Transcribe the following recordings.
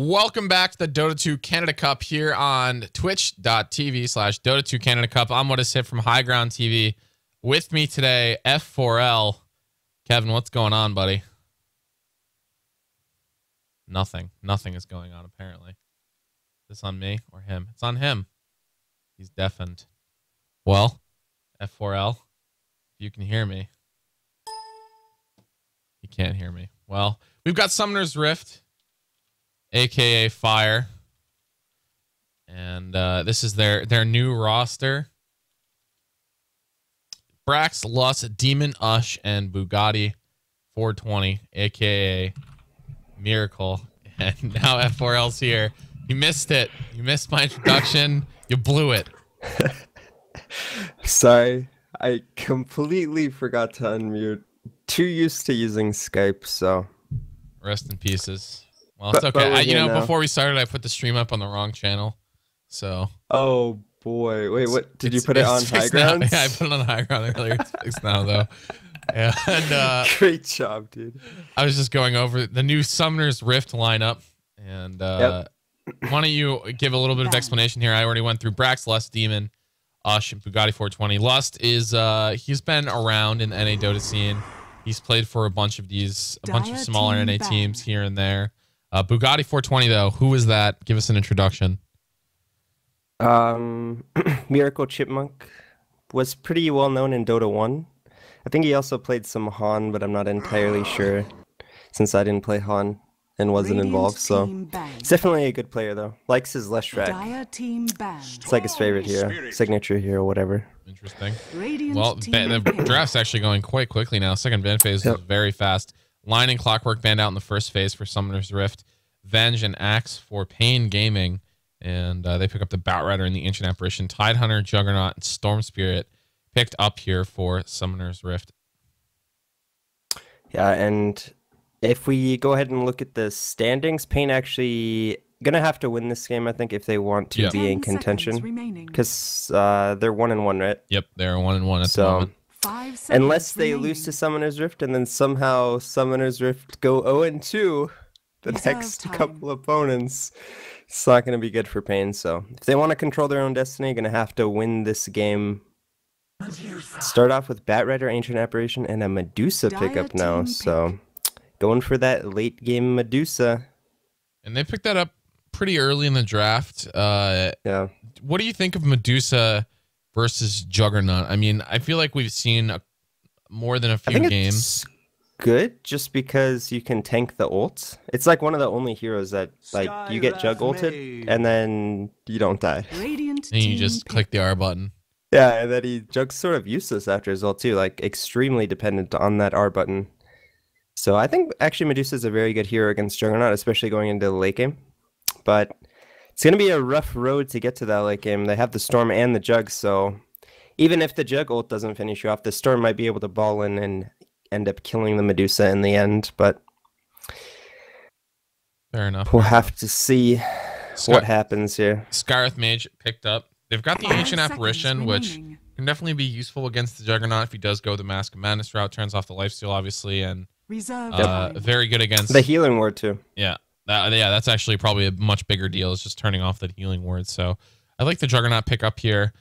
Welcome back to the Dota 2 Canada Cup here on twitch.tv/Dota 2 Canada Cup. I'm What Is Hit from High Ground TV. With me today, F4L. Kevin, what's going on, buddy? Nothing. Nothing is going on, apparently. Is this on me or him? It's on him. He's deafened. Well, F4L, if you can hear me. You can't hear me. Well, we've got Summoner's Rift, aka Fire, and this is their new roster. Brax, Lust, Demon, Ush, and Bugatti 420, aka Miracle. And now F4L's here. You missed it. You missed my introduction. You blew it. Sorry, I completely forgot to unmute. Too used to using Skype, so rest in pieces. Well, it's okay. You know, before we started, I put the stream up on the wrong channel. So. Oh boy! Wait, what? Did you put it on High Ground? Yeah, I put it on High Ground earlier. It's fixed now, though. Yeah, and great job, dude. I was just going over the new Summoner's Rift lineup, and why don't you give a little bit of explanation here? I already went through Brax, Lust, Demon, Ush, and Bugatti 420. Lust is he's been around in the NA Dota scene. He's played for a bunch of smaller NA teams here and there. Bugatti 420 though, who is that? Give us an introduction. Miracle Chipmunk was pretty well known in Dota 1. I think he also played some Han, but I'm not entirely sure since I didn't play Han and wasn't involved. So it's definitely a good player though. Likes his Lush track. It's like his favorite hero, signature hero, whatever. Interesting. Well, the draft's actually going quite quickly now. Second ban phase was very fast. Line and Clockwork banned out in the first phase for Summoner's Rift. Venge and Axe for paiN Gaming. And they pick up the Batrider and the Ancient Apparition. Tidehunter, Juggernaut, and Storm Spirit picked up here for Summoner's Rift. Yeah, and if we go ahead and look at the standings, paiN actually gonna have to win this game, I think, if they want to be in contention. Because they're 1-1, right? Yep, they're 1-1 at the moment. Unless they lose to Summoner's Rift and then somehow Summoner's Rift go 0-2 the next couple opponents, it's not going to be good for paiN. So if they want to control their own destiny, going to have to win this game. Start off with Batrider, Ancient Apparition, and a Medusa pickup now. So going for that late game Medusa. And they picked that up pretty early in the draft. Yeah. What do you think of Medusa versus Juggernaut? I mean, I feel like we've seen more than a few games. It's good just because you can tank the ult. It's like one of the only heroes that like you get Jug ulted and then you don't die. And you just click the R button. Yeah, and then Jug's sort of useless after his ult too, like extremely dependent on that R button. So I think actually Medusa is a very good hero against Juggernaut, especially going into the late game. But it's going to be a rough road to get to that late game. They have the Storm and the Jug, so even if the Jug ult doesn't finish you off, the Storm might be able to ball in and end up killing the Medusa in the end. But fair enough. We'll have to see what happens here. Skyreth Mage picked up. They've got the Ancient Apparition, which can definitely be useful against the Juggernaut if he does go the Mask of Madness route. Turns off the lifesteal, obviously, and very good against the healing ward too. Yeah. Yeah, that's actually probably a much bigger deal. It's just turning off that healing word. So I like the Juggernaut pickup here.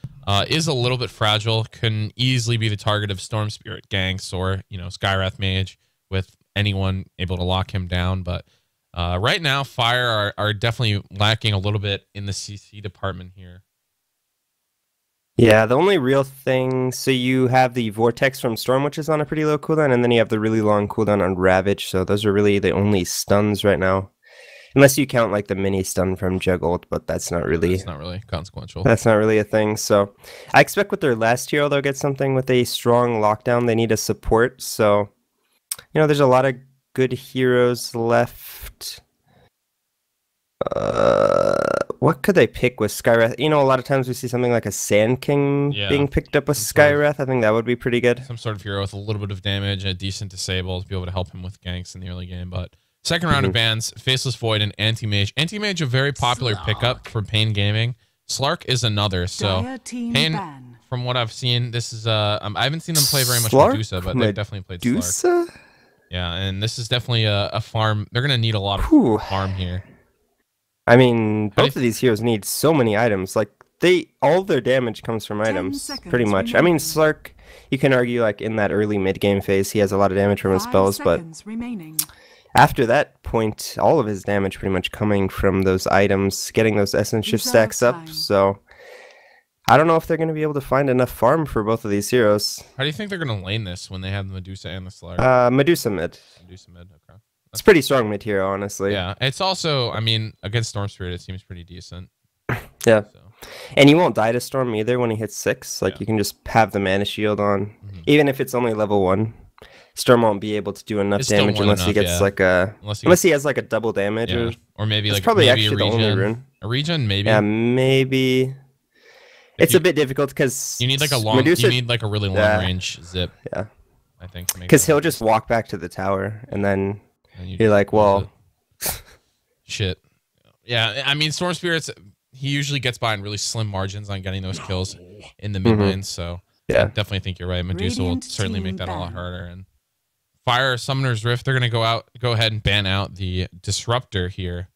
Is a little bit fragile. Can easily be the target of Storm Spirit ganks or, Skywrath Mage with anyone able to lock him down. But right now, Fire are definitely lacking a little bit in the CC department here. Yeah, the only real thing, so you have the Vortex from Storm, which is on a pretty low cooldown, and then you have the really long cooldown on Ravage. So those are really the only stuns right now. Unless you count like the mini stun from Jug ult, but that's not really consequential. That's not really a thing. So I expect with their last hero they'll get something with a strong lockdown. They need a support. So there's a lot of good heroes left. What could they pick with Skywrath? A lot of times we see something like a Sand King being picked up with Skywrath. I think that would be pretty good. Some sort of hero with a little bit of damage, a decent disable to be able to help him with ganks in the early game. But second round of bans, Faceless Void and Anti-Mage. Anti-Mage, a very popular pickup for paiN Gaming. Slark is another. So paiN, from what I've seen, this is I haven't seen them play very much Medusa, but they've definitely played Slark. Yeah, and this is definitely a farm. They're going to need a lot of farm here. I mean, How do both of these heroes need so many items. Like all their damage comes from items, pretty much. Remaining. I mean, Slark, you can argue like in that early mid game phase, he has a lot of damage from his spells, but remaining. after that point, all of his damage pretty much coming from those items, getting those essence shift stacks up. So I don't know if they're going to be able to find enough farm for both of these heroes. How do you think they're going to lane this when they have the Medusa and the Slark? Medusa mid. Medusa mid, okay. It's pretty strong mid hero, honestly. Yeah, it's also, I mean, against Storm Spirit, it seems pretty decent. Yeah. So. And you won't die to Storm either when he hits 6. Like, you can just have the mana shield on. Even if it's only level 1. Storm won't be able to do enough damage unless he gets like a... Unless he has like a double damage. Or maybe like probably maybe actually a regen. The only rune. A regen, maybe? Yeah, maybe... It's a bit difficult because you need like a long, Medusa, you need like a really long range zip. Yeah, I think because he'll just walk back to the tower, and then you're like, well, shit. Yeah, I mean, Storm Spirits, he usually gets by on really slim margins on getting those kills in the mid lane. So I definitely think you're right. Medusa will certainly make that a lot harder. And Fire Summoner's Rift, they're gonna go ahead and ban out the Disruptor here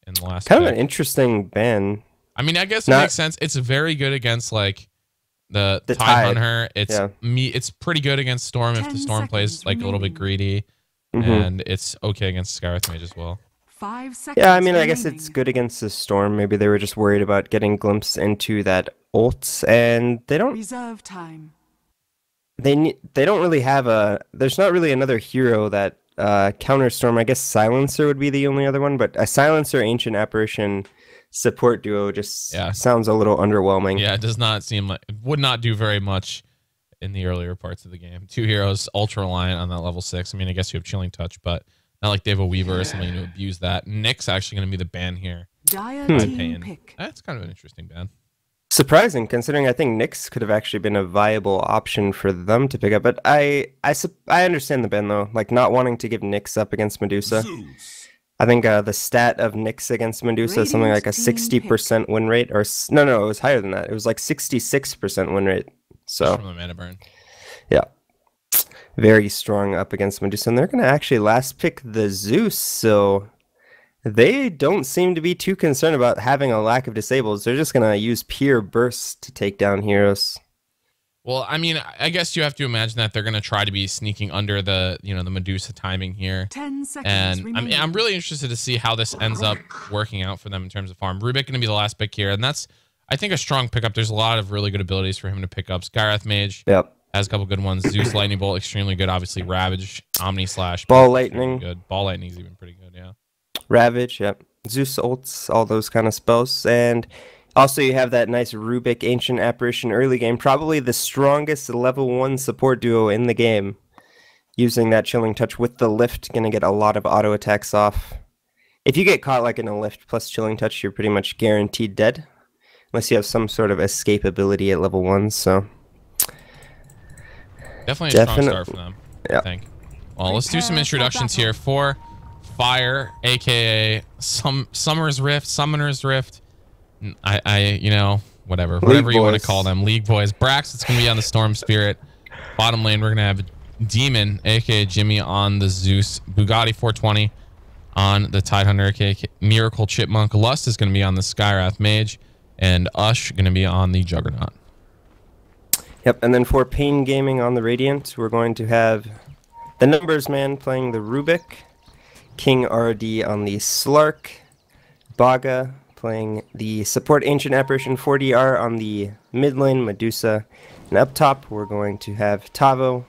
in the last. Kind of an interesting ban. I mean, I guess it makes sense. It's very good against like the Tide Hunter. It's pretty good against Storm if the Storm plays like a little bit greedy, and it's okay against Skywrath Mage as well. 5 seconds. Yeah, I mean, I guess it's good against the Storm. Maybe they were just worried about getting glimpse into that ult, and they don't reserve time. They don't really have a. There's not really another hero that counter Storm. I guess Silencer would be the only other one, but a Silencer Ancient Apparition support duo just sounds a little underwhelming. Yeah, it does not seem like it would not do very much in the earlier parts of the game. 2 heroes ultra reliant on that level 6. I mean, I guess you have Chilling Touch, but not like they have a Weaver or something to abuse that. Nick's actually going to be the ban here. That's kind of an interesting ban. Surprising, considering I think Nyx could have actually been a viable option for them to pick up. But I understand the ban though, like not wanting to give Nyx up against Medusa. I think the stat of Nyx against Medusa is something like a 60% win rate, or no, it was higher than that. It was like 66% win rate. So from the mana burn. Yeah, very strong up against Medusa, and they're gonna actually last pick the Zeus. So they don't seem to be too concerned about having a lack of disables. They're just gonna use pure burst to take down heroes. Well, I mean, I guess you have to imagine that they're going to try to be sneaking under the, the Medusa timing here. 10 seconds and remaining. I'm really interested to see how this ends up working out for them in terms of farm. Rubik going to be the last pick here, and that's, I think, a strong pickup. There's a lot of really good abilities for him to pick up. Skywrath Mage has a couple good ones. Zeus Lightning Bolt, extremely good. Obviously, Ravage, Omni Slash. Ball Lightning. Good. Ball Lightning's even pretty good, yeah. Ravage, Zeus ults, all those kind of spells. And also, you have that nice Rubik Ancient Apparition early game. Probably the strongest level 1 support duo in the game. Using that Chilling Touch with the lift, gonna get a lot of auto attacks off. If you get caught like in a lift plus Chilling Touch, you're pretty much guaranteed dead. Unless you have some sort of escape ability at level 1, so... Definitely a strong start for them, I think. Well, let's do some introductions here for Fire, aka Summer's Rift, Summoner's Rift. Whatever you want to call them, League Boys. Brax, it's gonna be on the Storm Spirit. Bottom lane, we're gonna have Demon, aka Jimmy, on the Zeus. Bugatti 420 on the Tidehunter, aka Miracle Chipmunk. Lust is gonna be on the Skywrath Mage, and Ush gonna be on the Juggernaut. Yep, and then for paiN Gaming on the Radiant, we're going to have the Numbers Man playing the Rubik, King RD on the Slark, Baga playing the Support Ancient Apparition 4DR on the mid lane, Medusa, and up top we're going to have Tavo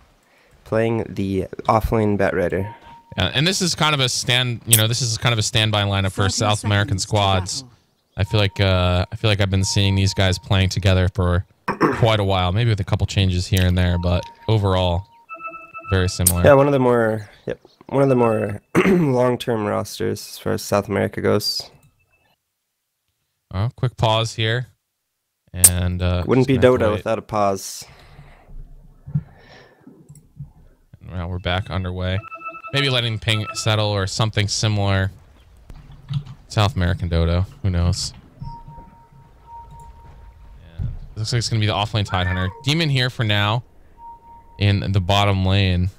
playing the offlane Batrider. Yeah, and this is kind of a standby lineup for South American squads. I feel like I've been seeing these guys playing together for quite a while, maybe with a couple changes here and there, but overall very similar. Yeah, one of the more long-term rosters as far as South America goes. Quick pause here, and wouldn't be Dota without a pause. And now we're back underway. Maybe letting ping settle or something similar. South American Dota, who knows? And it looks like it's gonna be the offlane Tidehunter. Demon here for now in the bottom lane.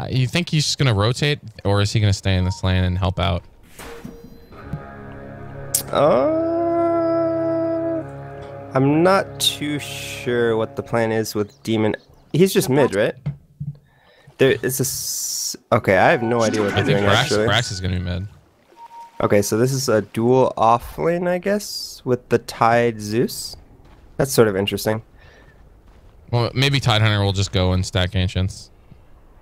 You think he's just gonna rotate, or is he gonna stay in this lane and help out? I'm not too sure what the plan is with Demon. He's just mid, right? There is a... Okay, I have no idea what I they're think doing, actually. Brax is going to be mid. Okay, so this is a dual off lane, I guess, with the Tide Zeus. That's sort of interesting. Well, maybe Tidehunter will just go and stack Ancients.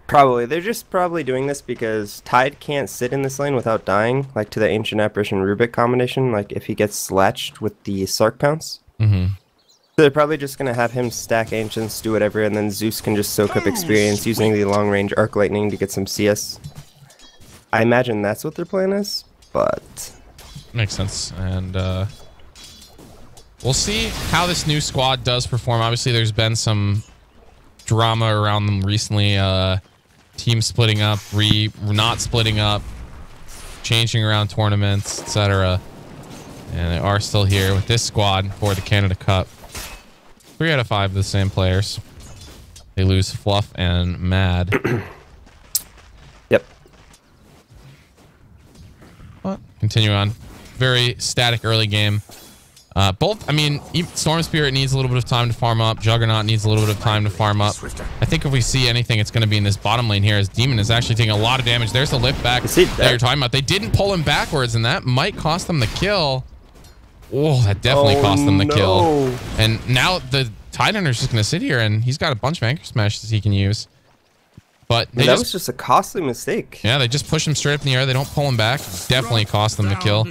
Probably. They're just probably doing this because Tide can't sit in this lane without dying, like to the Ancient Apparition Rubik combination, like if he gets slatched with the Sark Pounce. Mm-hmm. So they're probably just going to have him stack Ancients, do whatever, and then Zeus can just soak up experience using the long-range Arc Lightning to get some CS. I imagine that's what their plan is, but... Makes sense. And we'll see how this new squad does perform. Obviously, there's been some drama around them recently. Team splitting up, not splitting up, changing around tournaments, etc. And they are still here with this squad for the Canada Cup. 3 out of 5 of the same players. They lose Fluff and Mad. Yep. But continue on. Very static early game. Both, I mean, Storm Spirit needs a little bit of time to farm up. Juggernaut needs a little bit of time to farm up. I think if we see anything, it's going to be in this bottom lane here as Demon is actually taking a lot of damage. There's the lift back that you're talking about. They didn't pull him backwards, and that might cost them the kill. Oh, that definitely cost them the kill. And now the Tidehunter's just going to sit here, and he's got a bunch of Anchor Smashes he can use. But that was just a costly mistake. Yeah, they just push him straight up in the air. They don't pull him back. Definitely cost them the kill.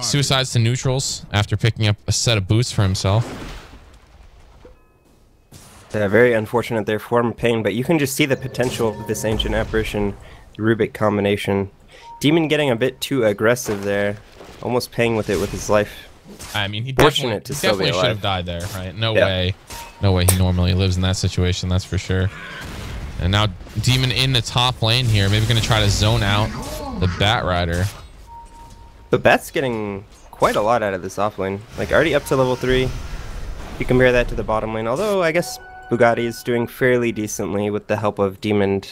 Suicides to neutrals after picking up a set of boots for himself. Yeah, very unfortunate there for paiN, but you can just see the potential of this Ancient Apparition Rubik combination. Demon getting a bit too aggressive there, almost paying with it with his life. I mean, he definitely should have died there, right? No way he normally lives in that situation, that's for sure. And now Demon in the top lane here. Maybe going to try to zone out the Bat Rider. The Bat's getting quite a lot out of this off lane. Like already up to level 3. If you compare that to the bottom lane. Although I guess Bugatti is doing fairly decently with the help of Demon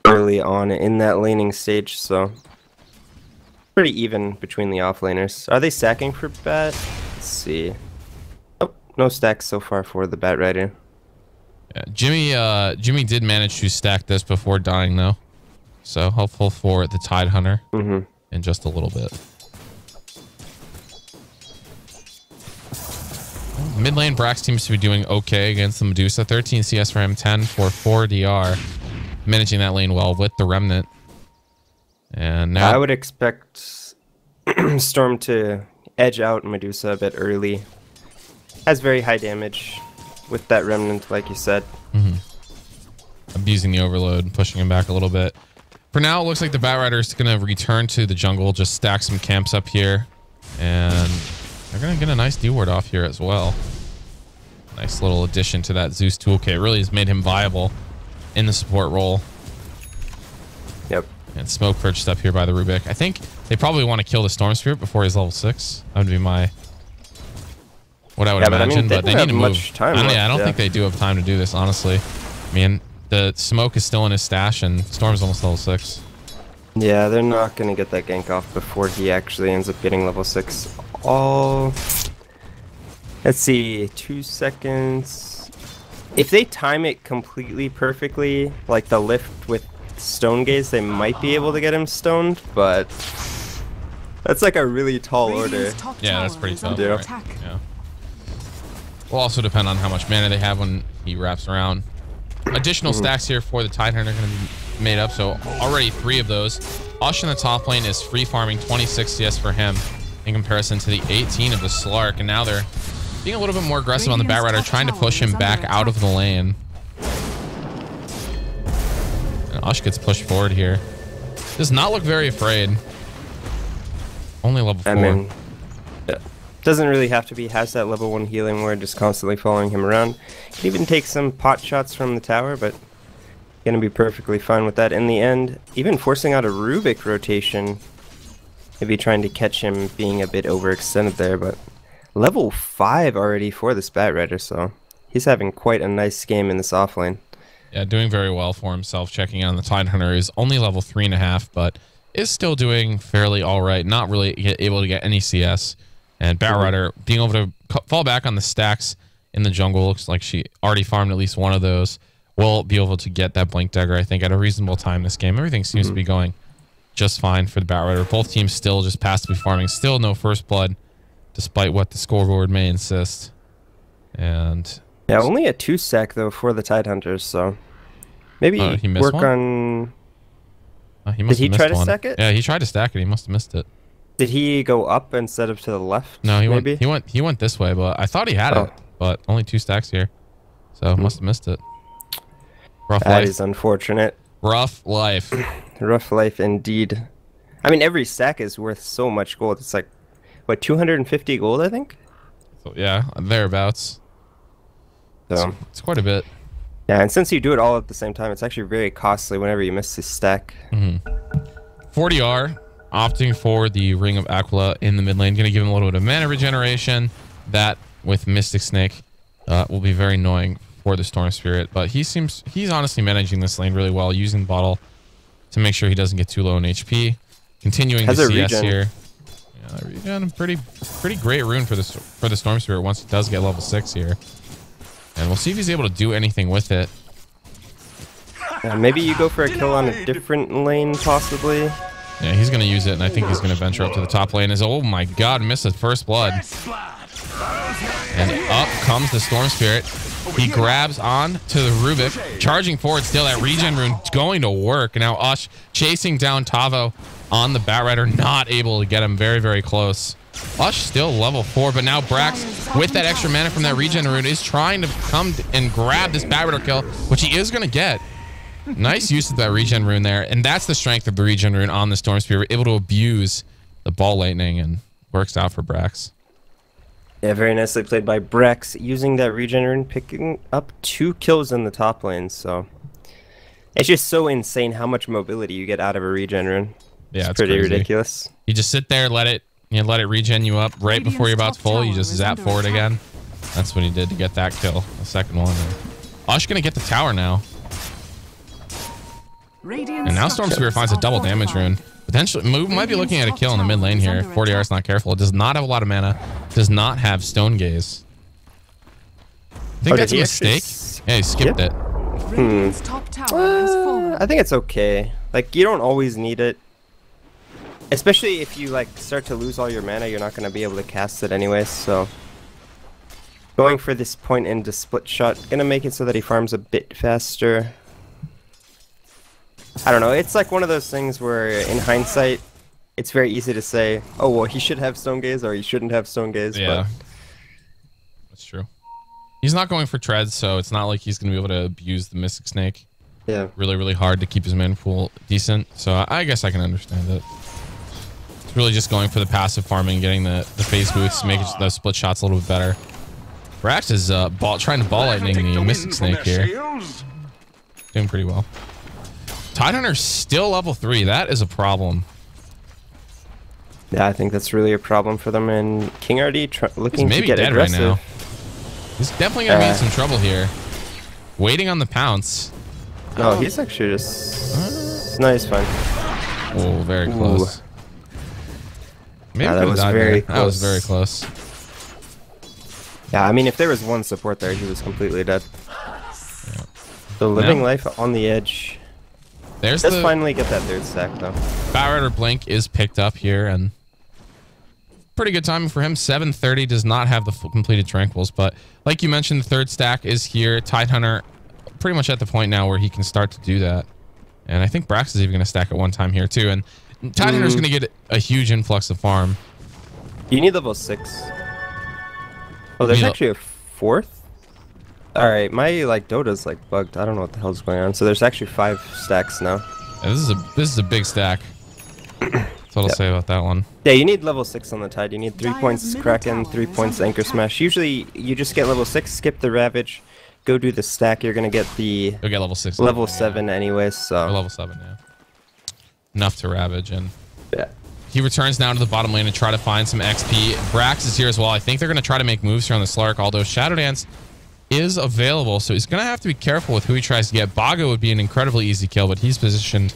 early on in that laning stage. So pretty even between the offlaners. Are they stacking for Bat? Let's see. Oh, no stacks so far for the Bat Rider. Yeah, Jimmy did manage to stack this before dying though, so hopeful for the Tidehunter in just a little bit. Mid lane Brax seems to be doing okay against the Medusa. 13 CS for him, 10 for 4 DR, managing that lane well with the Remnant. And now I would expect Storm to edge out Medusa a bit early. Has very high damage with that Remnant, like you said. Abusing the overload, pushing him back a little bit. For now, it looks like the Bat Rider is going to return to the jungle, just stack some camps up here. And they're going to get a nice D-ward off here as well. Nice little addition to that Zeus toolkit. Really has made him viable in the support role. Yep. And smoke purchased up here by the Rubik. I think they probably want to kill the Storm Spirit before he's level 6. That would be what I would imagine, but they need to move. I don't think they do have time to do this, honestly. I mean, the smoke is still in his stash, and Storm's almost level 6. Yeah, they're not going to get that gank off before he actually ends up getting level 6. Oh, let's see, 2 seconds. If they time it completely perfectly, like the lift with Stone Gaze, they might be able to get him stoned, but that's like a really tall order. Yeah, that's pretty tough. Right? Yeah. Will also depend on how much mana they have when he wraps around. Additional stacks here for the Tidehunter are going to be made up, so already 3 of those. Osh in the top lane is free farming 26 CS for him in comparison to the 18 of the Slark, and now they're being a little bit more aggressive on the Bat Rider, trying to push him back out of the lane. And Osh gets pushed forward here. Does not look very afraid. Only level 4. I mean, doesn't really have to be. Has that level 1 healing ward just constantly following him around. Can even take some pot shots from the tower, but gonna be perfectly fine with that in the end. Even forcing out a Rubik rotation. Maybe trying to catch him being a bit overextended there, but level 5 already for this Bat Rider, so he's having quite a nice game in this offlane. Yeah, doing very well for himself. Checking on the Tidehunter is only level 3.5, but is still doing fairly all right. Not really able to get any CS. And Batrider being able to fall back on the stacks in the jungle. Looks like she already farmed at least one of those. Will be able to get that Blink Dagger, I think, at a reasonable time this game. Everything seems to be going just fine for the Batrider. Both teams still just passively farming. Still no first blood, despite what the scoreboard may insist. And yeah, only a 2-stack though for the Tidehunters, so maybe he missed work one? on. He must Did he have try missed to one. stack it? Yeah, he tried to stack it. He must have missed it. Did he go up instead of to the left? No, maybe? he went this way, but I thought he had it, but only 2 stacks here, so must have missed it. Rough That life. is unfortunate. Rough life. Rough life indeed. I mean, every stack is worth so much gold. It's like, what, 250 gold, I think? So yeah, thereabouts. So It's quite a bit. yeah, and since you do it all at the same time, it's actually very costly whenever you miss this stack. 40R opting for the Ring of Aquila in the mid lane. Going to give him a little bit of mana regeneration. That with Mystic Snake will be very annoying for the Storm Spirit, but he's honestly managing this lane really well, using bottle to make sure he doesn't get too low in HP. Continuing the CS here. Yeah, regen, pretty great rune for the Storm Spirit once he does get level 6 here. And we'll see if he's able to do anything with it. Maybe you go for a kill on a different lane, possibly. Yeah, he's going to use it, and I think he's going to venture up to the top lane. Oh my god, missed his first blood. And up comes the Storm Spirit. He grabs on to the Rubik, charging forward still. That regen rune going to work. Now Ush chasing down Tavo on the Batrider, not able to get him very, very close. Ush still level 4, but now Brax, with that extra mana from that regen rune, is trying to come and grab this Batrider kill, which he is going to get. Nice use of that regen rune there, and that's the strength of the regen rune on the Storm Spirit, able to abuse the ball lightning, and works out for Brax. Yeah, very nicely played by Brex, using that regen rune, picking up 2 kills in the top lane. So it's just so insane how much mobility you get out of a regen rune. Yeah, it's pretty crazy. ridiculous. You just sit there, let it regen you up right before you're about to pull. You just zap forward again. That's what he did to get that kill, the second one. Ush gonna get the tower now. And now Storm Spirit finds a double damage rune. Potentially, might be looking at a kill in the mid lane here. 40R is not careful. It does not have a lot of mana. Does not have Stone Gaze. I think that's a mistake. Yeah, he skipped it. I think it's okay. Like, you don't always need it. Especially if you, like, start to lose all your mana, you're not going to be able to cast it anyway, so... Going for this point into split shot, gonna make it so that he farms a bit faster. I don't know, it's like one of those things where, in hindsight, it's very easy to say, oh, well, he should have Stone Gaze, or he shouldn't have Stone Gaze, yeah. but... That's true. He's not going for treads, so it's not like he's going to be able to abuse the Mystic Snake. Yeah. Really, really hard to keep his mana pool decent, so I guess I can understand it. It's really just going for the passive farming, getting the phase boosts, making those split shots a little bit better. Brax is trying to ball lightning the Mystic Snake here. Doing pretty well. Tidehunter's still level 3. That is a problem. Yeah, I think that's really a problem for them, and King RD looking to get dead aggressive. right now. He's definitely going to be in some trouble here. Waiting on the pounce. No, he's actually just... No, he's fine. Oh, very close. Maybe that was very close. That was very close. Yeah, I mean, if there was one support there, he was completely dead. Yeah. So living life on the edge. Let's finally get that third stack, though. Batrider Blink is picked up here, and pretty good timing for him. 730 does not have the full completed Tranquils, but like you mentioned, the third stack is here. Tidehunter pretty much at the point now where he can start to do that. And I think Brax is even going to stack at one time here, too. And Tidehunter's going to get a huge influx of farm. You need level 6. Oh, there's actually a 4th? Alright, my Dota's bugged. I don't know what the hell's going on. So there's actually 5 stacks now. Yeah, this is a big stack. That's what I'll say about that one. Yeah, you need level 6 on the Tide. You need 3 points Kraken, 3 points Anchor Smash. Usually you just get level 6, skip the Ravage, go do the stack. You're gonna get the You'll get level 6. Level 7 anyways, so. Or level 7, yeah. Enough to Ravage, and yeah. He returns now to the bottom lane and try to find some XP. Brax is here as well. I think they're going to try to make moves here on the Slark, although Shadow Dance is available, so he's going to have to be careful with who he tries to get. Bago would be an incredibly easy kill, but he's positioned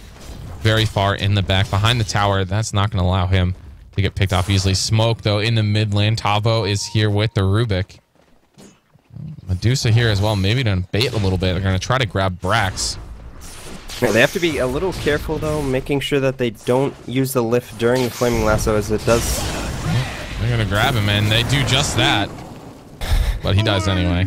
very far in the back behind the tower. That's not going to allow him to get picked off easily. Smoke, though, in the mid lane. Tavo is here with the Rubik. Medusa here as well. Maybe to bait a little bit. They're going to try to grab Brax. Yeah, they have to be a little careful, though, making sure that they don't use the lift during the Flaming Lasso, as it does. They're going to grab him, and they do just that. But he dies anyway.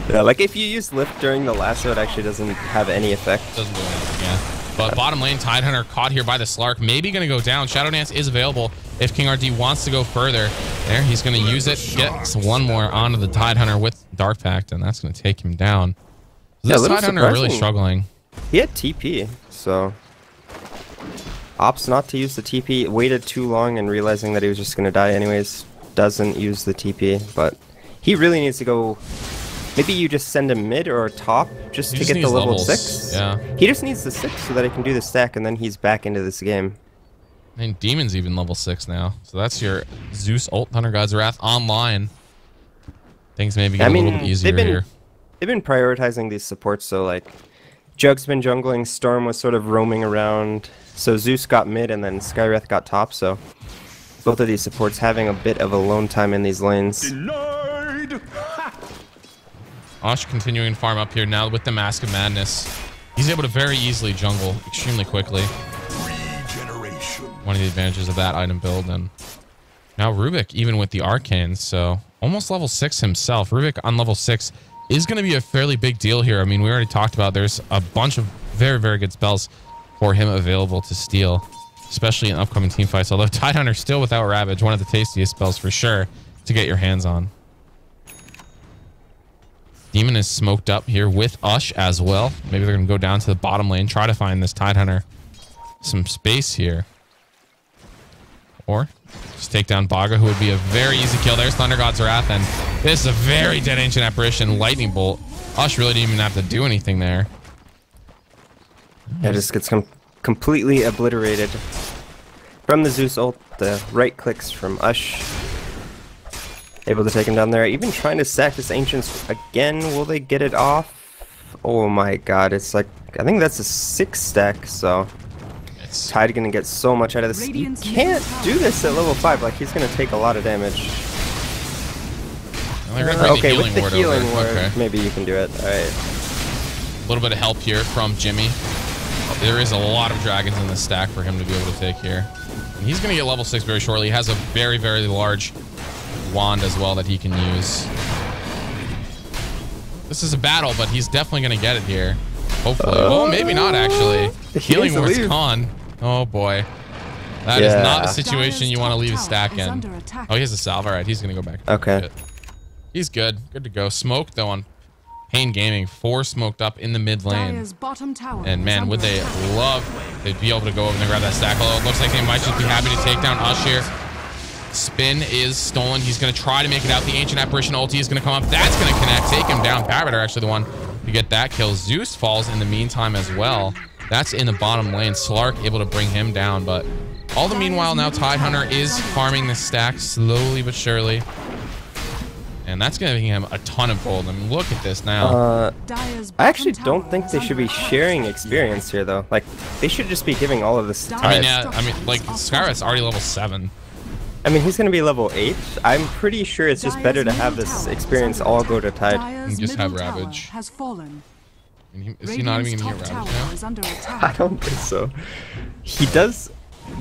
Yeah, like if you use lift during the lasso, it actually doesn't have any effect. Doesn't do anything, yeah. But bottom lane, Tidehunter caught here by the Slark. Maybe going to go down. Shadow Dance is available if King RD wants to go further. There, he's going to use it. Gets one more onto the Tidehunter with Dark Pact, and that's going to take him down. So this Tidehunter really struggling. He had TP, so opts not to use the TP. Waited too long and realizing that he was just going to die anyways. Doesn't use the TP, but he really needs to go. Maybe you just send him mid or top just to get the level 6. Yeah. He just needs the 6 so that he can do the stack, and then he's back into this game. I mean, Demon's even level 6 now. So that's your Zeus ult, Thunder God's Wrath online. Things maybe get a little bit easier here. They've been prioritizing these supports, so like Jug's been jungling, Storm was sort of roaming around, so Zeus got mid and then Skywrath got top, so both of these supports having a bit of alone time in these lanes. Denied! Osh continuing to farm up here now with the Mask of Madness. He's able to very easily jungle extremely quickly. Regeneration. One of the advantages of that item build. And now Rubik, even with the Arcanes, so almost level 6 himself. Rubik on level 6 is going to be a fairly big deal here. I mean, we already talked about there's a bunch of very, very good spells for him available to steal, especially in upcoming team fights. Although Tidehunter still without Ravage, one of the tastiest spells for sure to get your hands on. Demon is smoked up here with Ush as well. Maybe they're going to go down to the bottom lane, try to find this Tidehunter some space here. Or just take down Baga, who would be a very easy kill. There's Thunder God's Wrath, and this is a very dead Ancient Apparition. Lightning Bolt. Ush really didn't even have to do anything there. Yeah, just gets completely obliterated. From the Zeus ult, the right clicks from Ush. Able to take him down there. Even trying to sack this Ancients again. Will they get it off? Oh my god, it's like, I think that's a 6 stack, so Tide gonna get so much out of this. You can't do this at level 5, like he's gonna take a lot of damage. Okay, with the healing ward, maybe you can do it. Alright. A little bit of help here from Jimmy. There is a lot of dragons in the stack for him to be able to take here. And he's gonna get level 6 very shortly. He has a very, very large wand as well that he can use. This is a battle, but he's definitely going to get it here. Hopefully. Well, maybe not, actually. The healing ward's gone. Oh, boy. That is not the situation you want to leave a stack in. Oh, he has a salve. All right, he's going to go back. Okay. He's good. Good to go. Smoke, though, on paiN Gaming. 4 smoked up in the mid lane. And, man, would they love they'd be able to go over and grab that stack. Although it looks like they might just be happy to take down Ush here. Spin is stolen. He's going to try to make it out. The Ancient Apparition ulti is going to come up. That's going to connect. Take him down. Parameter actually the one to get that kill. Zeus falls in the meantime as well. That's in the bottom lane. Slark able to bring him down. But all the meanwhile, now Tidehunter is farming the stack slowly but surely. And that's going to give him a ton of gold. I mean, look at this now. I actually don't think they should be sharing experience here, though. Like, they should just be giving all of this to Tide. I mean, yeah. I mean, like, Skyrath's already level 7. I mean, he's going to be level 8. I'm pretty sure it's just better to have this experience all go to Tide. And just have Ravage. Is he not even going to get Ravage now? I don't think so. He does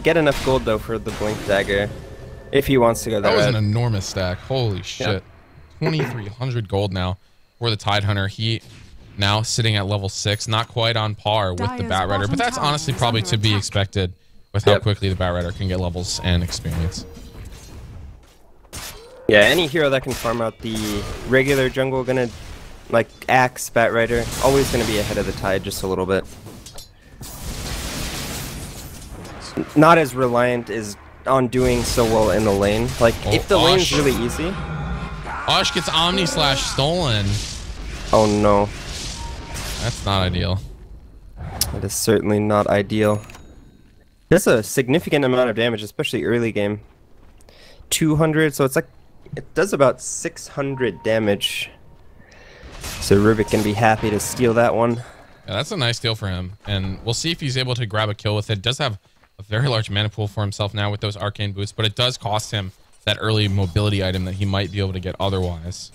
get enough gold, though, for the Blink Dagger. If he wants to go that was route. An enormous stack. Holy shit. 2,300 gold now for the Tidehunter. He now sitting at level 6. Not quite on par with the Bat Rider. But that's honestly probably to be expected with how quickly the Bat Rider can get levels and experience. Yeah, any hero that can farm out the regular jungle gonna, like, Axe, Bat Rider, always gonna be ahead of the Tide just a little bit. Not as reliant as on doing so well in the lane. Like, if the lane's really easy. Ush gets Omni Slash stolen. Oh no. That's not ideal. That is certainly not ideal. That's a significant amount of damage, especially early game. 200, so it's like, it does about 600 damage. So Rubik can be happy to steal that one. Yeah, that's a nice deal for him. And we'll see if he's able to grab a kill with it. Does have a very large mana pool for himself now with those arcane boots, but it does cost him that early mobility item that he might be able to get otherwise.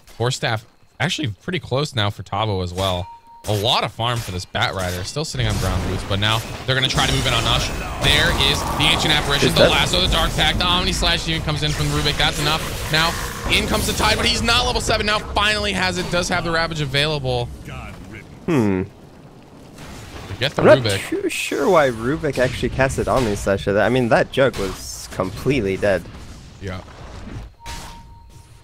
Force staff actually pretty close now for Tavo as well. A lot of farm for this Bat Rider. Still sitting on brown boots, but now they're going to try to move in on Ush. There is the Ancient Apparition, the lasso, the Dark Pact, the Omni Slash even comes in from Rubik. That's enough. Now in comes the Tide, but he's not level 7. Now finally has it. Does have the Ravage available. Get the I'm Rubik. not too sure why Rubik actually casted Omni Slash. I mean, that Jug was completely dead. Yeah.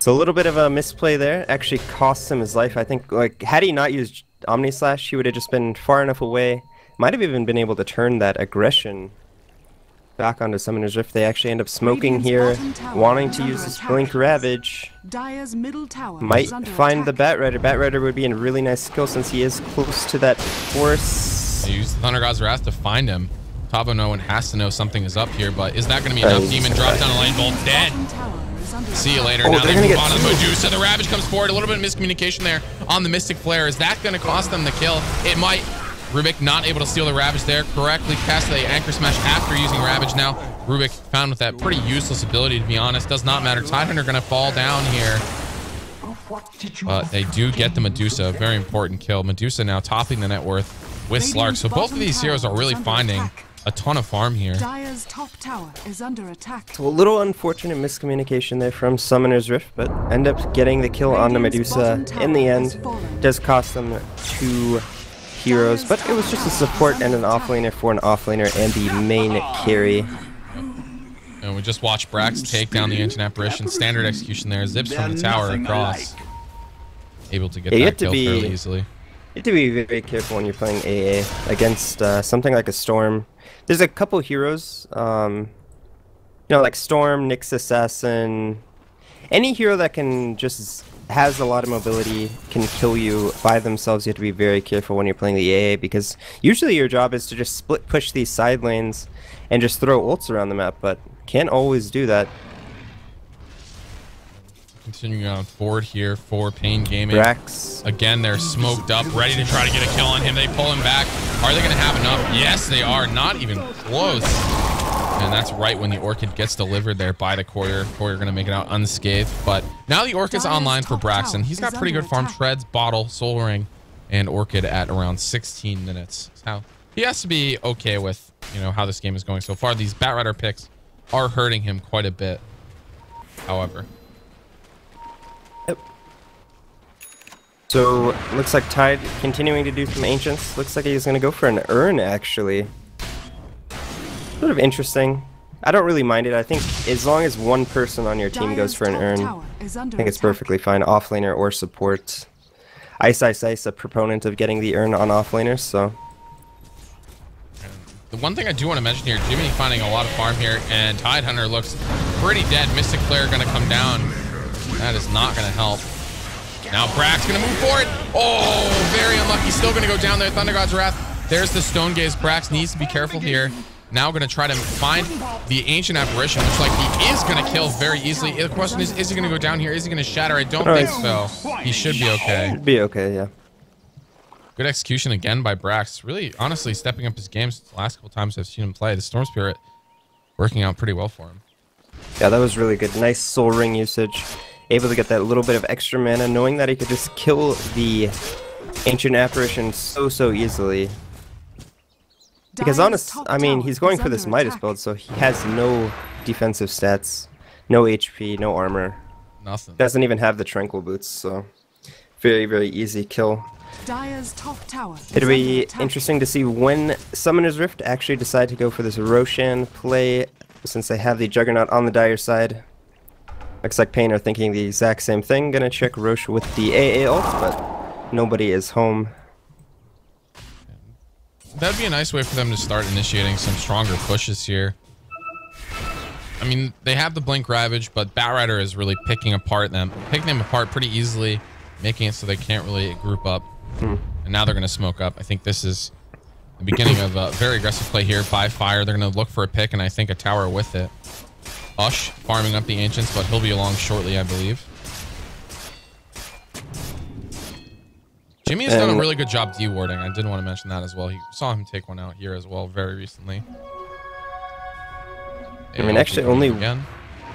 So a little bit of a misplay there. Actually costs him his life. I think, like, had he not used Omni Slash, he would have just been far enough away. Might have even been able to turn that aggression back onto Summoner's Rift. They actually end up smoking here, wanting to use this Blink Ravage. Dire's middle tower Might find the Bat Rider. Bat Rider would be a really nice skill since he is close to that force. They use the Thunder God's Wrath to find him. Tavo no one has to know something is up here, but is that going to be enough? Demon drops down the lane, Bolt dead. See you later. Now they move on to the Medusa. The Ravage comes forward. A little bit of miscommunication there on the Mystic Flare. Is that going to cost them the kill? It might. Rubik not able to steal the Ravage there. Correctly cast the Anchor Smash after using Ravage. Now Rubik found with that pretty useless ability, to be honest. Does not matter. Tidehunter going to fall down here. But they do get the Medusa. Very important kill. Medusa now topping the net worth with Slark. So both of these heroes are really finding a ton of farm here. Dire's top tower is under attack. So a little unfortunate miscommunication there from Summoner's Rift, but end up getting the kill on the Medusa in the end. Does cost them 2 heroes, but it was just a support and an offlaner for an offlaner and the main carry. And we just watched Brax take down the Ancient Apparition. Standard execution there. Zips from the tower across. Able to get that kill fairly easily. You have to be very careful when you're playing AA against something like a Storm. There's a couple heroes, you know, like Storm, Nyx Assassin. Any hero that can just has a lot of mobility can kill you by themselves. You have to be very careful when you're playing the AA, because usually your job is to just split push these side lanes and just throw ults around the map, but can't always do that. Continuing on forward here for paiN Gaming. Brax. Again, they're smoked up, ready to try to get a kill on him. They pull him back. Are they going to have enough? Yes, they are. Not even close. And that's right when the Orchid gets delivered there by the Courier. Courier going to make it out unscathed. But now the Orchid's online for Braxton. He's got pretty good farm. Shreds, Bottle, Soul Ring, and Orchid at around 16 minutes. So he has to be okay with, you know, how this game is going so far. These Bat Rider picks are hurting him quite a bit, however. So, looks like Tide continuing to do some Ancients. Looks like he's going to go for an Urn, actually. Sort of interesting. I don't really mind it. I think as long as one person on your team goes for an Urn, I think it's perfectly fine. Offlaner or support. Ice, a proponent of getting the Urn on offlaners, so... The one thing I do want to mention here, Jimmy finding a lot of farm here, and Tidehunter looks pretty dead. Mystic Flare going to come down. That is not going to help. Now Brax going to move forward. Oh, very unlucky. Still going to go down there. Thunder God's Wrath. There's the Stone Gaze. Brax needs to be careful here. Now going to try to find the Ancient Apparition. Looks like he is going to kill very easily. The question is he going to go down here? Is he going to shatter? I don't think so. He should be okay. Should be okay, yeah. Good execution again by Brax. Really, honestly, stepping up his games the last couple times I've seen him play. The Storm Spirit working out pretty well for him. Yeah, that was really good. Nice Soul Ring usage. Able to get that little bit of extra mana, knowing that he could just kill the Ancient Apparition so easily. Because I mean, he's going for this Midas build, so he has no defensive stats, no HP, no armor. Nothing. Doesn't even have the Tranquil Boots, so very easy kill. Dire's top tower. It'll be interesting to see when Summoner's Rift actually decide to go for this Roshan play, since they have the Juggernaut on the Dire side. Looks like paiN are thinking the exact same thing. Gonna check Rosh with the AA ult, but nobody is home. That'd be a nice way for them to start initiating some stronger pushes here. I mean, they have the Blink Ravage, but Bat Rider is really picking them apart pretty easily, making it so they can't really group up. And now they're going to smoke up. I think this is the beginning of a very aggressive play here by Fire. They're going to look for a pick, and I think a tower with it. Ush farming up the Ancients, but he'll be along shortly, I believe. Jimmy has done a really good job de-warding. I did want to mention that as well. He saw him take one out here as well very recently. I mean, actually, only again.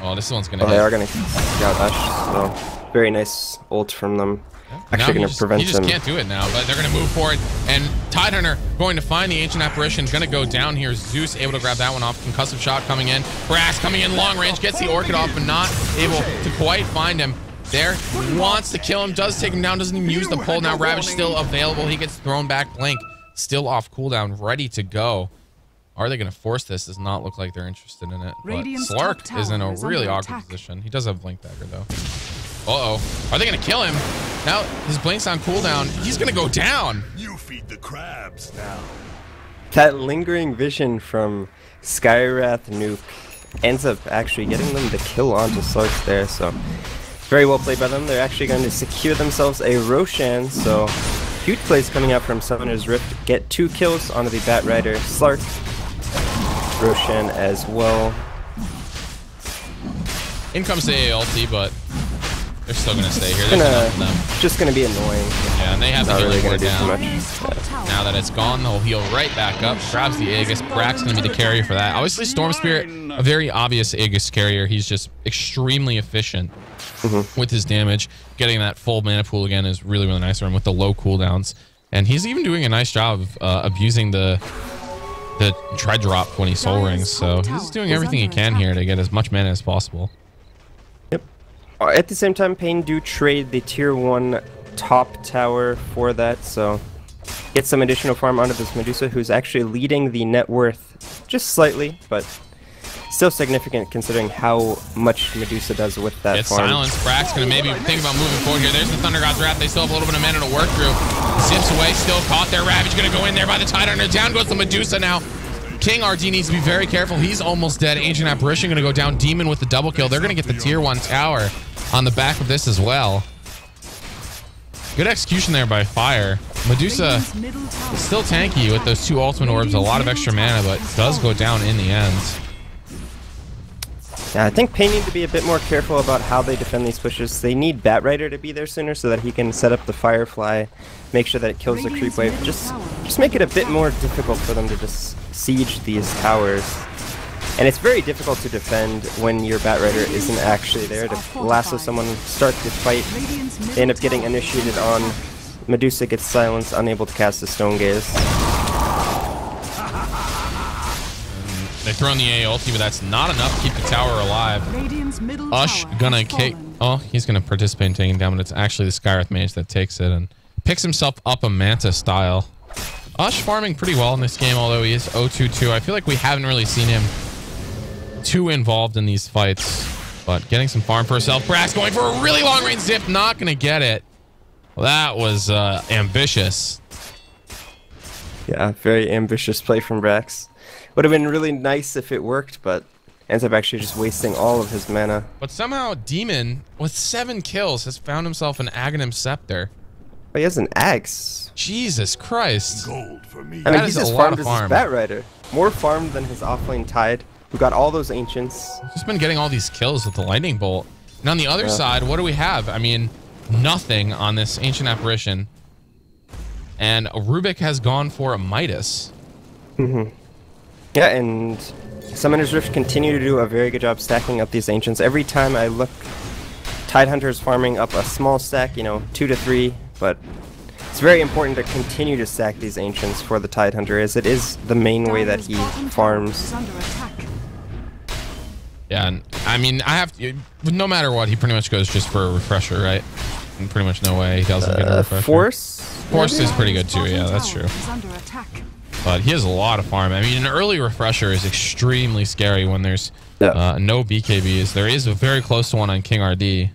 Oh, this one's gonna. They are gonna out Ush. So very nice ult from them. Yeah. Actually, gonna prevent him. He just them. can't do it now, but they're gonna move forward. And Tidehunter going to find the Ancient Apparition. Gonna go down here. Zeus able to grab that one off. Concussive shot coming in. Brass coming in long range. Gets the Orchid off, but not able to quite find him. There, wants to kill him. Does take him down. Doesn't even use the pull. Now Ravage still available. He gets thrown back. Blink still off cooldown, ready to go. Are they going to force this? Does not look like they're interested in it. But Slark is in a really awkward position. He does have Blink Dagger, though. Uh-oh. Are they going to kill him? Now, his Blink's on cooldown. He's going to go down. You feed the crabs now. That lingering vision from Skywrath Nuke ends up actually getting them the kill onto Slark there, so very well played by them. They're actually going to secure themselves a Roshan, so huge plays coming out from Summoner's Rift. Get 2 kills onto the Bat Rider Slark. Roshan as well. In comes the ulti, but they're still going to stay here. There's enough of them. Just going to be annoying. Yeah, and they have the healing ward down. Much. Now that it's gone, they'll heal right back up. Grabs the Aegis. Brack's going to be the carrier for that. Obviously, Storm Spirit, a very obvious Aegis carrier. He's just extremely efficient with his damage. Getting that full mana pool again is really, really nice for him with the low cooldowns. And he's even doing a nice job of abusing the Tread Drop when he Soul Rings. So he's doing everything he can here to get as much mana as possible. Yep. At the same time, paiN do trade the tier 1 top tower for that, so get some additional farm onto this Medusa, who's actually leading the net worth just slightly, but still significant considering how much Medusa does with that It's farm. silence. Brack's gonna maybe think about moving forward here. There's the Thunder God's Wrath. They still have a little bit of mana to work through. Zips away, still caught there. Ravage gonna go in there by the Tidehunter. Down goes the Medusa now. King RD needs to be very careful. He's almost dead. Ancient Apparition gonna go down. Demon with the double kill. They're gonna get the tier 1 tower on the back of this as well. Good execution there by Fire. Medusa is still tanky with those 2 ultimate orbs. A lot of extra mana, but does go down in the end. Yeah, I think paiN need to be a bit more careful about how they defend these pushes. They need Bat Rider to be there sooner so that he can set up the Firefly, make sure that it kills the creep wave. Just make it a bit more difficult for them to just siege these towers. And it's very difficult to defend when your Bat Rider isn't actually there to lasso someone, start the fight. They end up getting initiated on. Medusa gets silenced, unable to cast the Stone Gaze. They throw in the A ulti, but that's not enough to keep the tower alive. Ush gonna kick. Oh, he's gonna participate in taking down, but it's actually the Skywrath mage that takes it and picks himself up a Manta style. Ush farming pretty well in this game, although he is 0-2-2. I feel like we haven't really seen him too involved in these fights, but getting some farm for herself. Brass going for a really long range zip, not gonna get it. Well, that was ambitious. Yeah, very ambitious play from Brax. Would have been really nice if it worked, but ends up actually just wasting all of his mana. But somehow Demon, with 7 kills, has found himself an Aghanim Scepter. Oh, he has an axe. Jesus Christ. Gold for me. I mean, That he's is as a lot farmed of as farm. his Bat Rider. More farmed than his offlane Tide, who got all those Ancients. Just been getting all these kills with the Lightning Bolt. And on the other side, what do we have? I mean, nothing on this Ancient Apparition. And Rubik has gone for a Midas. Yeah, and Summoner's Rift continue to do a very good job stacking up these Ancients. Every time I look, Tidehunter's farming up a small stack, you know, 2 to 3, but it's very important to continue to stack these Ancients for the Tidehunter, as it is the main way that he farms. Yeah, and I mean, I have to, no matter what, he pretty much goes just for a refresher, right? And pretty much no way he doesn't get a refresher. Force is pretty good too, yeah, that's true. But he has a lot of farm. I mean, an early refresher is extremely scary when there's no BKBs. There is a very close to one on King RD.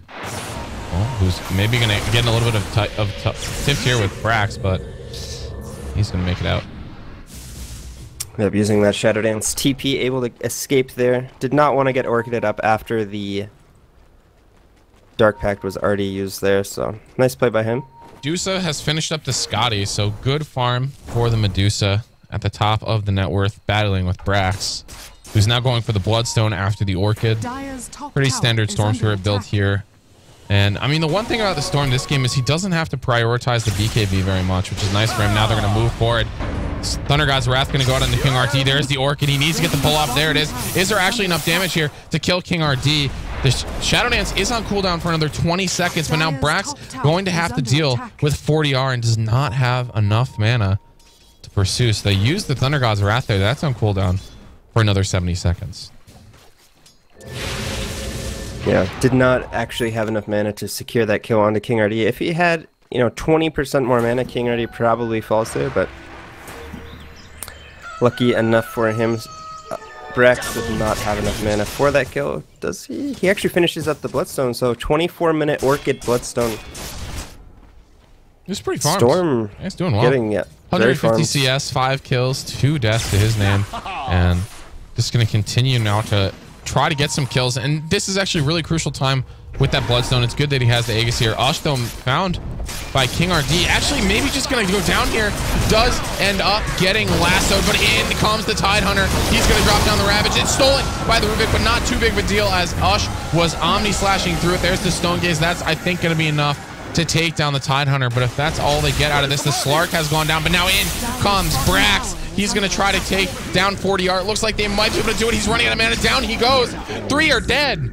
Well, who's maybe going to get in a little bit of tipped here with Brax, but he's going to make it out. Yep, using that Shadow Dance. TP able to escape there. Did not want to get Orchided up after the Dark Pact was already used there, so nice play by him. Medusa has finished up the Scotty, so good farm for the Medusa at the top of the net worth, battling with Brax, who's now going for the Bloodstone after the Orchid. Pretty standard Storm Spirit build here And I mean, the one thing about the Storm this game is he doesn't have to prioritize the BKB very much, which is nice for him. Now they're going to move forward. Thunder God's Wrath going to go out into King RD. There's the Orchid. He needs to get the pull off. There it is. Is there actually enough damage here to kill King RD? The Shadow Dance is on cooldown for another 20 seconds, but now Brax going to have to deal with 40R and does not have enough mana to pursue. So they use the Thunder God's Wrath there. That's on cooldown for another 70 seconds. Yeah, did not actually have enough mana to secure that kill onto King RD. If he had, 20% more mana, King RD probably falls there, but lucky enough for him, Brax does not have enough mana for that kill. Does he? He actually finishes up the Bloodstone, so 24-minute Orchid Bloodstone. It's pretty farmed. Storm yeah, he's doing well. Getting, 150 CS, 5 kills, 2 deaths to his name. And just going to continue now to try to get some kills. And this is actually a really crucial time with that Bloodstone. It's good that he has the Aegis here. Ush, though, found by King RD. Actually, maybe just going to go down here. Does end up getting lassoed, but in comes the Tidehunter. He's going to drop down the Ravage. It's stolen by the Rubik, but not too big of a deal as Ush was Omni-slashing through it. There's the Stone Gaze. That's, I think, going to be enough to take down the Tidehunter. But if that's all they get out of this, the Slark has gone down. But now in comes Brax. He's going to try to take down 40R. It looks like they might be able to do it. He's running out of mana. Down he goes. 3 are dead.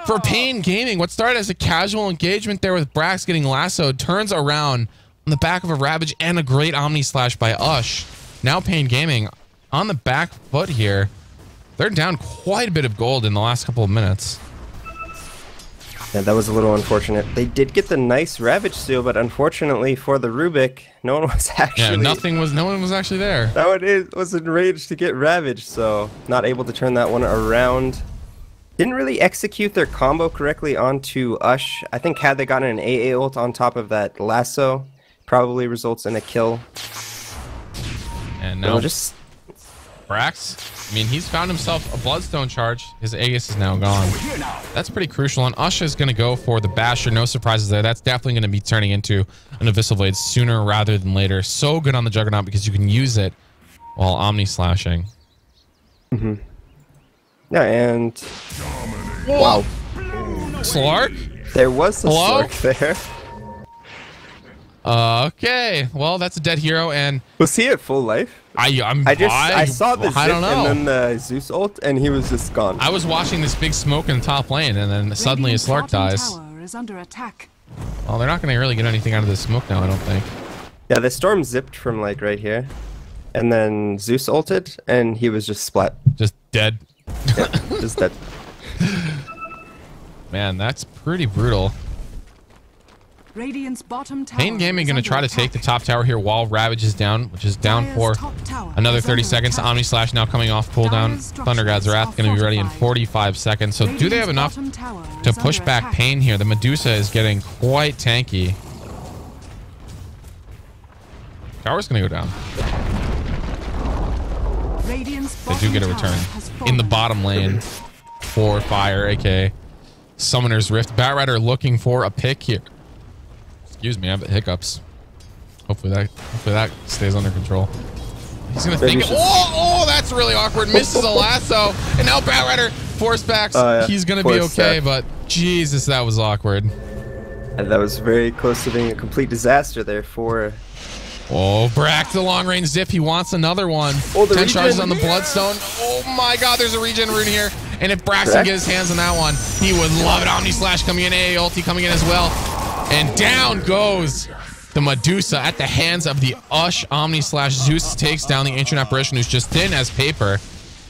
For paiN Gaming, what started as a casual engagement there with Brax getting lassoed turns around on the back of a Ravage and a great Omni Slash by Ush. Now paiN Gaming on the back foot here. They're down quite a bit of gold in the last couple of minutes. Yeah, that was a little unfortunate. They did get the nice Ravage steal, but unfortunately for the Rubik, no one was actually... Yeah, no one was actually there. No one was enraged to get Ravage, so not able to turn that one around. Didn't really execute their combo correctly onto Ush. I think had they gotten an AA ult on top of that lasso, probably results in a kill. And now just Brax, I mean, he's found himself a Bloodstone charge. His Aegis is now gone. That's pretty crucial. And Ush is going to go for the Basher. No surprises there. That's definitely going to be turning into an Abyssal Blade sooner rather than later. So good on the Juggernaut because you can use it while Omni-slashing. Mm-hmm. Yeah, and... Whoa. Wow. Slark? There was a Slark there. Okay. Well, that's a dead hero, and... Was he at full life? I saw the zip and then the Zeus ult, and he was just gone. I was watching this big smoke in the top lane, and then suddenly a Slark dies. Is under attack. Well, they're not going to really get anything out of this smoke now, I don't think. Yeah, the Storm zipped from, like, right here. And then Zeus ulted, and he was just splat. Just dead. Yeah, just dead. Man, that's pretty brutal. Radiant's bottom tower paiN Gaming going to try to take the top tower here while Ravage is down, which is down for another 30 seconds. Omni Slash now coming off cooldown. Thunder God's Wrath going to be ready in 45 seconds. So do they have enough to push back paiN here? The Medusa is getting quite tanky. Tower's going to go down. They do get a return in the bottom lane for Fire, aka Summoner's Rift. Batrider looking for a pick here. Excuse me, I have hiccups. Hopefully that stays under control. He's gonna think. Oh, that's really awkward. Misses a lasso, and now Batrider force backs. Yeah. He's gonna be okay, but Jesus, that was awkward. And that was very close to being a complete disaster there for. Oh, Brax, the long range zip. He wants another one. Oh, 10 charges on the Bloodstone. Oh my God, there's a regen rune here. And if Brax can get his hands on that one, he would love it. Omni Slash coming in, AA ulti coming in as well. And down goes the Medusa at the hands of the Ush Omni Slash. Zeus takes down the Ancient Apparition, who's just thin as paper.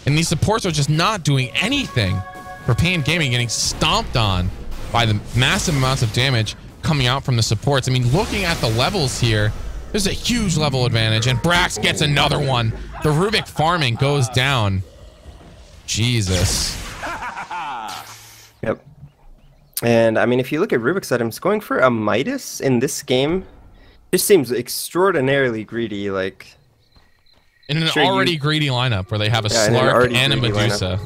And these supports are just not doing anything for paiN Gaming, getting stomped on by the massive amounts of damage coming out from the supports. I mean, looking at the levels here, there's a huge level advantage, and Brax gets another one. The Rubik farming goes down. Jesus. Yep. And, I mean, if you look at Rubik's items, going for a Midas in this game just seems extraordinarily greedy, like... In an already greedy lineup where they have a Slark and a Medusa.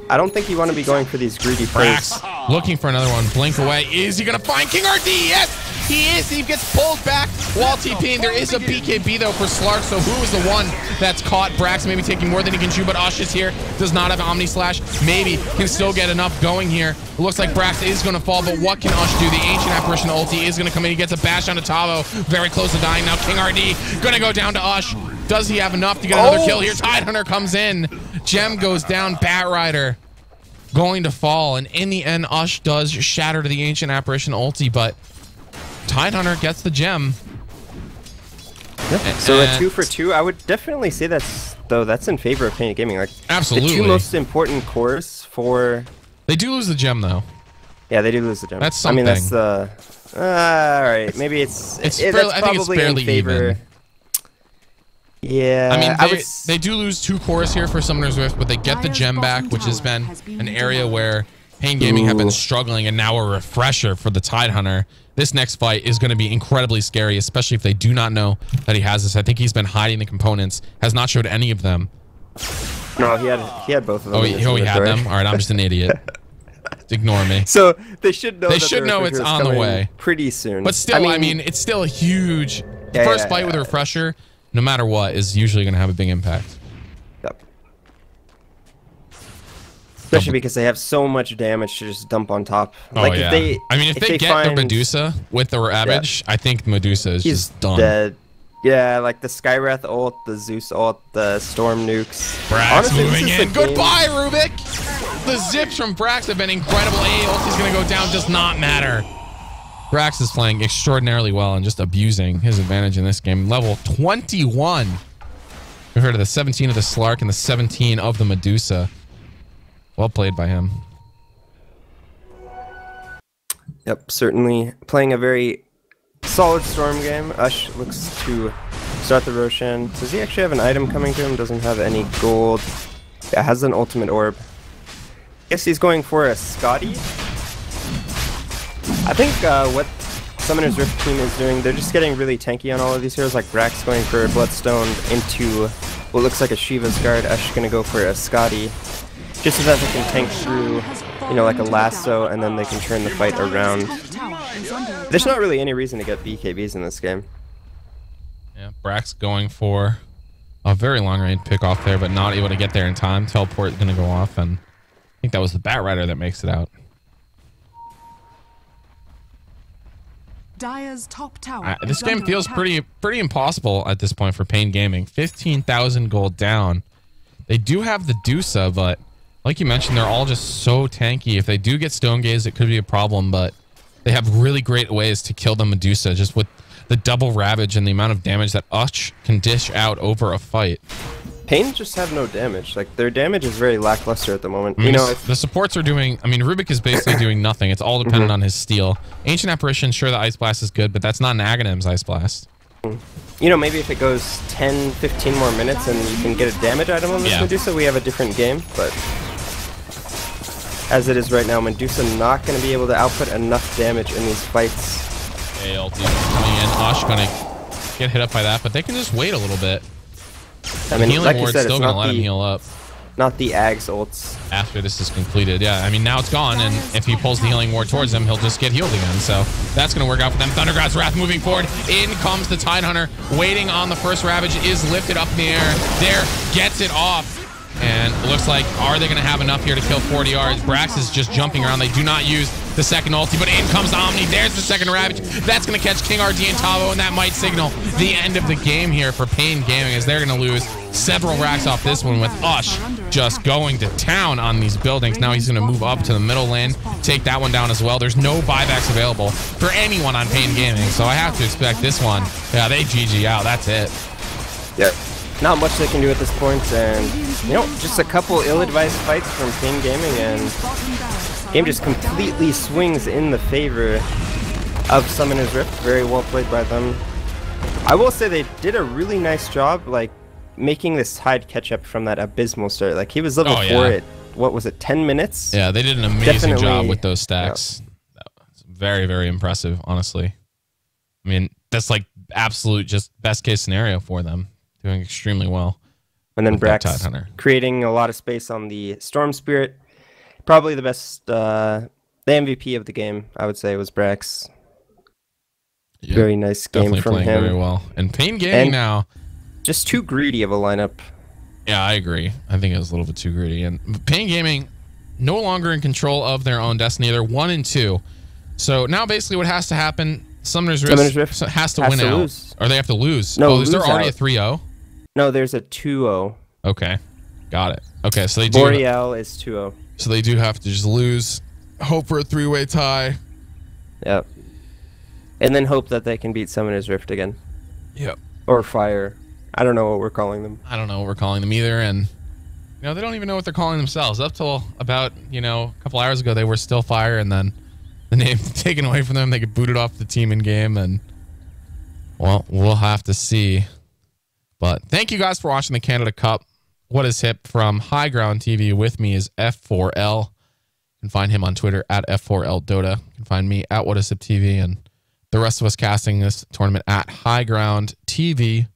I don't think you want to be going for these greedy plays. Brax looking for another one. Blink away. Is he going to find King RD? Yes! He is. He gets pulled back while TPing. There is a BKB though for Slark. So who is the one that's caught? Brax maybe taking more than he can chew, but Ush is here. Does not have Omni Slash. Maybe can still get enough going here. It looks like Brax is going to fall, but what can Ush do? The Ancient Apparition ulti is going to come in. He gets a bash onto Tavo. Very close to dying now. King RD going to go down to Ush. Does he have enough to get another kill here? Tidehunter comes in. Gem goes down. Batrider going to fall. And in the end, Ush does shatter to the Ancient Apparition ulti, but Tidehunter gets the gem. Yep. So a 2 for 2, I would definitely say that's in favor of paiN Gaming. Like absolutely, the two most important cores for. They do lose the gem though. Yeah, they do lose the gem. That's something. I mean, that's all right. Maybe it's that's I think it's fairly in favor. Even. Yeah, I mean, they do lose 2 cores here for Summoner's Rift, but they get the gem back, which has been an area where paiN Gaming have been struggling, and now a refresher for the Tidehunter. This next fight is going to be incredibly scary, especially if they do not know that he has this. I think he's been hiding the components, has not showed any of them. No, he had both of them. Oh, he had them? All right, I'm just an idiot. Ignore me. So they should know. They should know it's on the way pretty soon. But still, I mean it's still a huge. The first fight with a refresher, no matter what, is usually going to have a big impact. Yep. Especially because they have so much damage to just dump on top. Like if they get their Medusa with the Ravage, I think Medusa is just done. Dead. Yeah, like the Skywrath ult, the Zeus ult, the Storm nukes. Brax moving in. Goodbye, Rubik! The zips from Brax have been incredible. Ulti's going to go down, does not matter. Brax is playing extraordinarily well and just abusing his advantage in this game. Level 21. We heard of the 17 of the Slark and the 17 of the Medusa. Well played by him. Yep, certainly playing a very solid Storm game. Ush looks to start the Roshan. Does he actually have an item coming to him? Doesn't have any gold. Yeah, has an ultimate orb. Guess he's going for a Scotty. I think what Summoner's Rift team is doing, they're just getting really tanky on all of these heroes. Like Brax going for a Bloodstone into what looks like a Shiva's Guard. Ush gonna go for a Scotty, just so that they can tank through, you know, like a lasso, and then they can turn the fight around. There's not really any reason to get BKBs in this game. Yeah, Brax going for a very long range pick off there, but not able to get there in time. Teleport is going to go off, and I think that was the Batrider that makes it out. Dire's top tower. This game feels pretty impossible at this point for paiN Gaming. 15,000 gold down. They do have the Dusa, but like you mentioned, they're all just so tanky. If they do get Stone Gaze, it could be a problem, but they have really great ways to kill the Medusa just with the double Ravage and the amount of damage that Ush can dish out over a fight. paiN just have no damage. Like, their damage is very lackluster at the moment. I mean, you know, the supports are doing... I mean, Rubik is basically doing nothing. It's all dependent on his steal. Ancient Apparition, sure, the Ice Blast is good, but that's not an Aghanim's Ice Blast. You know, maybe if it goes 10, 15 more minutes and you can get a damage item on this Medusa, we have a different game, but as it is right now, Medusa not going to be able to output enough damage in these fights. Okay, ulti coming in. Ush gonna get hit up by that, but they can just wait a little bit. I mean, healing like you ward's said, still it's gonna not let him heal up. Not the Ags ults. After this is completed, yeah. I mean, now it's gone, and if he pulls the healing ward towards him, he'll just get healed again. So that's going to work out for them. Thundergrass Wrath moving forward. In comes the Tidehunter, waiting on the first Ravage, is lifted up in the air. There, gets it off. And it looks like, are they going to have enough here to kill 40 yards? Brax is just jumping around. They do not use the second ulti, but in comes Omni. There's the second Ravage. That's going to catch King RD and Tavo, and that might signal the end of the game here for paiN Gaming, as they're going to lose several racks off this one, with Ush just going to town on these buildings. Now he's going to move up to the middle lane, take that one down as well. There's no buybacks available for anyone on paiN Gaming, so I have to expect this one. Yeah, they GG out. That's it. Yeah. Not much they can do at this point, and you know, just a couple ill-advised fights from paiN Gaming, and game just completely swings in the favor of Summoner's Rift. Very well played by them. I will say they did a really nice job, like, making this Tide catch up from that abysmal start. Like, he was level 4 at, what was it, 10 minutes? Yeah, they did an amazing job with those stacks. Yeah. That's very, very impressive, honestly. I mean, that's like absolute just best case scenario for them. Doing extremely well. And then Brax creating a lot of space on the Storm Spirit. Probably the best, the MVP of the game, I would say, was Brax. Yeah, Very nice game definitely from playing him. very well. And paiN Gaming And- now. Just too greedy of a lineup. Yeah, I agree. I think it was a little bit too greedy. And paiN Gaming no longer in control of their own destiny. They're 1-2. So now basically what has to happen, Summoner's Rift has to win out. Lose. Or they have to lose. No, is there lose already out. a 3-0? No, there's a 2-0. Okay. Got it. Okay, so they do Boreal is 2-0. So they do have to just lose. Hope for a 3-way tie. Yep. And then hope that they can beat Summoner's Rift again. Yep. Or Fire. I don't know what we're calling them. I don't know what we're calling them either, and they don't even know what they're calling themselves. Up till about a couple hours ago, they were still Fire, and then the name taken away from them. They get booted off the team in game, and well, we'll have to see. But thank you guys for watching the Canada Cup. What is hip from High Ground TV? With me is F4L. You can find him on Twitter at F4LDota. You can find me at What is Hip TV, and the rest of us casting this tournament at High Ground TV.